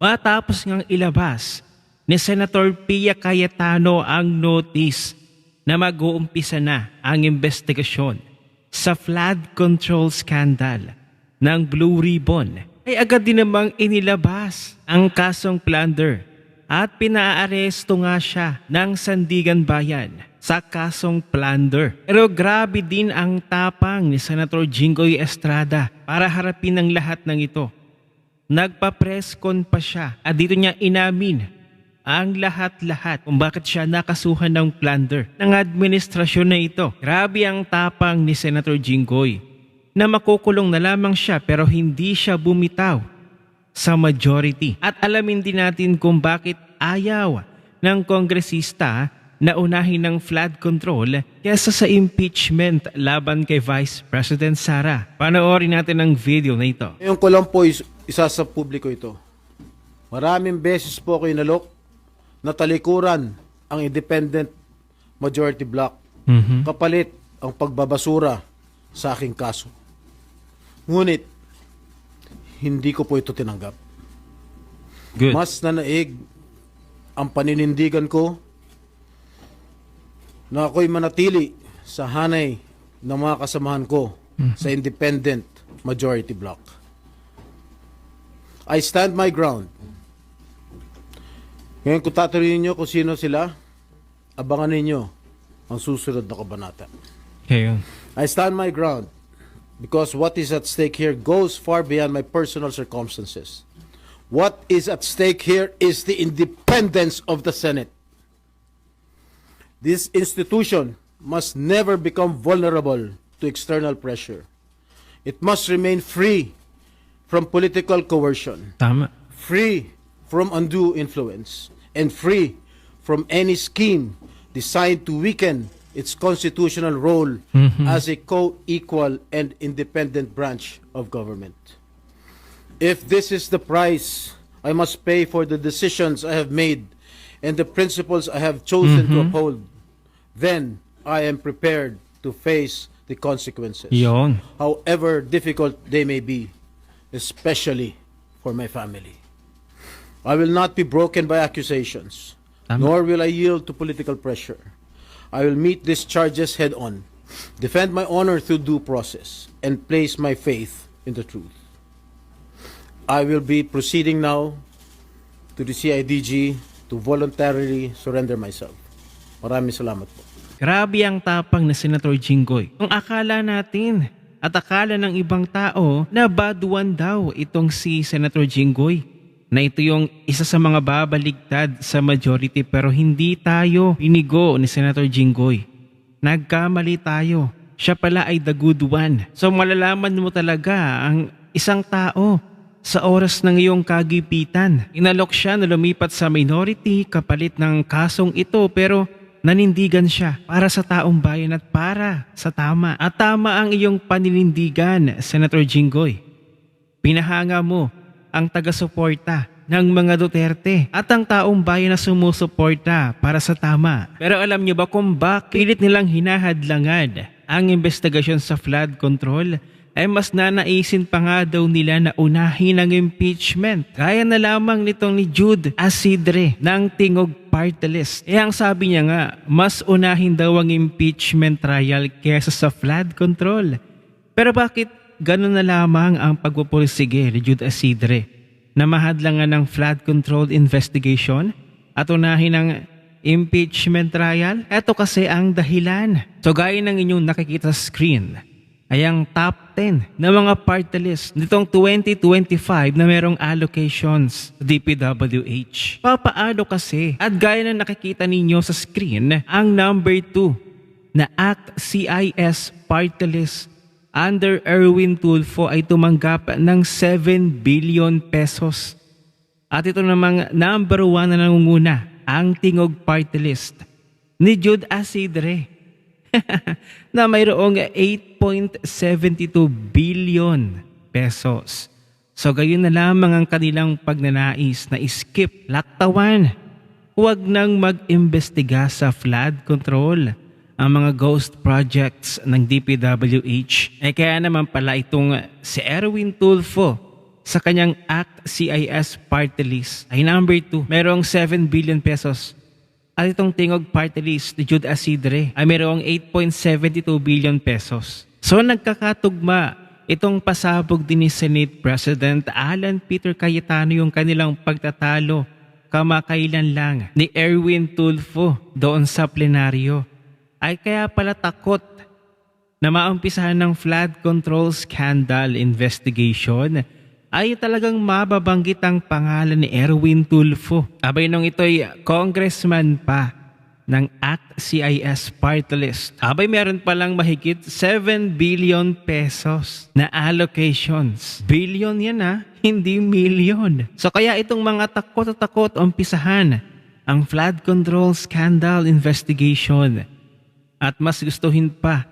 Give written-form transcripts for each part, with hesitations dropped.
Matapos ngang ilabas ni Senator Pia Cayetano ang notice na mag-uumpisa na ang investigasyon sa flood control scandal ng Blue Ribbon, ay agad din namang inilabas ang kasong plunder at pinaaresto nga siya ng Sandigan Bayan sa kasong plunder. Pero grabe din ang tapang ni Senator Jinggoy Estrada para harapin ang lahat ng ito. Nagpa-press con pa siya at dito niya inamin ang lahat-lahat kung bakit siya nakasuhan ng plunder ng administrasyon na ito. Grabe ang tapang ni Senator Jinggoy na makukulong na lamang siya pero hindi siya bumitaw sa majority. At alamin din natin kung bakit ayaw ng kongresista na unahin ng flood control kaysa sa impeachment laban kay Vice President Sara. Panoorin natin ang video na ito. Ngayon ko lang po isa sa publiko ito. Maraming beses po ako inalok na talikuran ang independent majority block. Kapalit ang pagbabasura sa aking kaso. Ngunit, hindi ko po ito tinanggap. Good. Mas nanaig ang paninindigan ko na ako'y manatili sa hanay ng mga kasamahan ko sa independent majority block. I stand my ground. Ngayon kung tatanungin niyo kung sino sila, abangan ninyo ang susunod na kabanata. Okay. I stand my ground because what is at stake here goes far beyond my personal circumstances. What is at stake here is the independence of the Senate. This institution must never become vulnerable to external pressure. It must remain free from political coercion, Tama. free from undue influence, and free from any scheme designed to weaken its constitutional role as a co-equal and independent branch of government. If this is the price I must pay for the decisions I have made and the principles I have chosen to uphold, then I am prepared to face the consequences, Yon. however difficult they may be, especially for my family. I will not be broken by accusations, Tama. nor will I yield to political pressure. I will meet these charges head on, defend my honor through due process, and place my faith in the truth. I will be proceeding now to the CIDG to voluntarily surrender myself. Maraming salamat po. Grabe ang tapang na Senator Jinggoy. Kung akala natin at akala ng ibang tao na baduan daw itong si Senator Jinggoy, na ito yung isa sa mga babaligtad sa majority, pero hindi tayo pinigo ni Senator Jinggoy. Nagkamali tayo. Siya pala ay the good one. So malalaman mo talaga ang isang tao sa oras ng iyong kagipitan. Inalok siya na lumipat sa minority kapalit ng kasong ito, pero nanindigan siya para sa taong bayan at para sa tama. At tama ang iyong paninindigan, Senator Jinggoy. Pinahanga mo ang taga-suporta ng mga Duterte at ang taong bayan na sumusuporta para sa tama. Pero alam niyo ba kung bakit pilit nilang hinahadlangad ang investigasyon sa flood control? Ay mas nanaisin pa nga daw nila na unahin ang impeachment. Kaya na lamang nitong ni Jude Asidre ng Tingog Party List. Ang sabi niya nga, mas unahin daw ang impeachment trial kesa sa flood control. Pero bakit ganun na lamang ang pagpupursige ni Jude Asidre na mahadlangan ng flood control investigation at unahin ang impeachment trial? Ito kasi ang dahilan. So gaya ng inyong nakikita sa screen, ay ang top 10 na mga party list nitong 2025 na merong allocations sa DPWH. Papaano kasi? At gaya na nakikita ninyo sa screen, ang number 2 na ACT CIS party list under Erwin Tulfo ay tumanggap ng 7 billion pesos. At ito namang number 1 na nangunguna, ang Tingog party list ni Jude Asidre na mayroong 8.72 billion pesos. So gayon na lamang ang kanilang pagnanais na skip laktawan. Huwag nang mag-imbestiga sa flood control ang mga ghost projects ng DPWH. Kaya naman pala itong si Erwin Tulfo sa kanyang ACT CIS party list ay number 2, merong 7 billion pesos. At itong tingog party list ni Jude Asidre ay merong 8.72 billion pesos. So nagkakatugma itong pasabog din ni Senate President Alan Peter Cayetano yung kanilang pagtatalo kamakailan lang ni Erwin Tulfo doon sa plenaryo. Ay kaya pala takot na maumpisahan ng flood control scandal investigation ay talagang mababanggit ang pangalan ni Erwin Tulfo. Abay nung ito'y congressman pa ng ACT CIS party list. Abay meron palang mahigit 7 billion pesos na allocations. Billion yan hindi million. So kaya itong mga takot umpisahan ang flood control scandal investigation. At mas gustuhin pa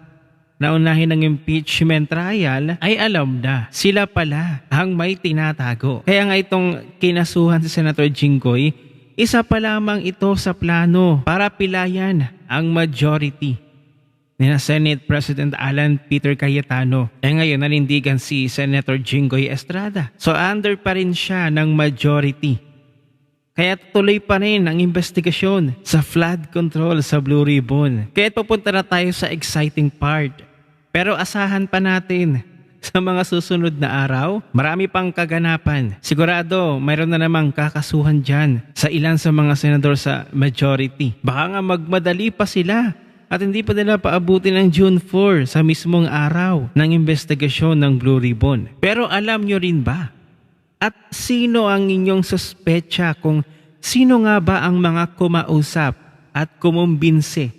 na unahin ng impeachment trial ay alam na sila pala ang may tinatago. Kaya nga itong kinasuhan si Senator Jinggoy, isa pa lamang ito sa plano para pilayan ang majority ni Senate President Alan Peter Cayetano. Ngayon nanindigan si Senator Jinggoy Estrada. So under pa rin siya ng majority. Kaya tuloy pa rin ang investigasyon sa flood control sa Blue Ribbon. Kaya pupunta na tayo sa exciting part. Pero asahan pa natin sa mga susunod na araw, marami pang kaganapan. Sigurado mayroon na namang kakasuhan dyan sa ilan sa mga senador sa majority. Baka nga magmadali pa sila at hindi pa nila paabutin ng June 4 sa mismong araw ng investigasyon ng Blue Ribbon. Pero alam nyo rin ba? At sino ang inyong suspecha kung sino nga ba ang mga kumausap at kumumbinse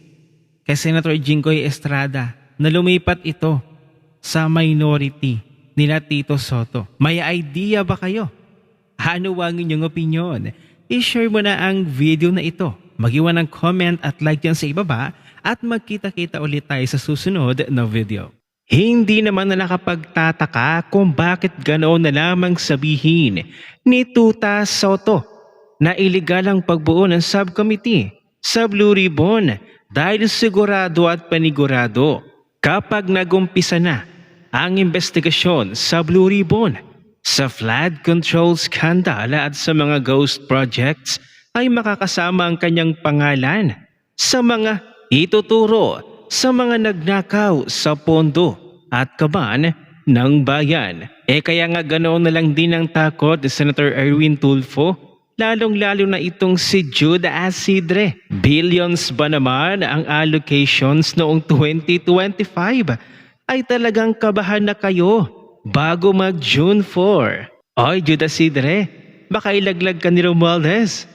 kay Senator Jinggoy Estrada na lumipat ito sa minority nila Tito Soto? May idea ba kayo? Ano ang inyong opinion? I-share mo na ang video na ito. Mag-iwan ng comment at like dyan sa ibaba at magkita-kita ulit tayo sa susunod na video. Hindi naman na nakapagtataka kung bakit ganoon na lamang sabihin ni Tuta Soto na iligal ang pagbuo ng subcommittee sa Blue Ribbon dahil sigurado at panigurado kapag nagumpisa na ang investigasyon sa Blue Ribbon, sa flood control scandal at sa mga ghost projects ay makakasama ang kanyang pangalan sa mga ituturo sa mga nagnakaw sa pondo at kaban ng bayan. Kaya nga ganoon na lang din ang takot ni Senator Erwin Tulfo, lalong-lalo na itong si Jude Asidre. Billions ba naman ang allocations noong 2025? Ay talagang kabahan na kayo bago mag June 4. Oy Jude Asidre, baka ilaglag ka ni Romualdez.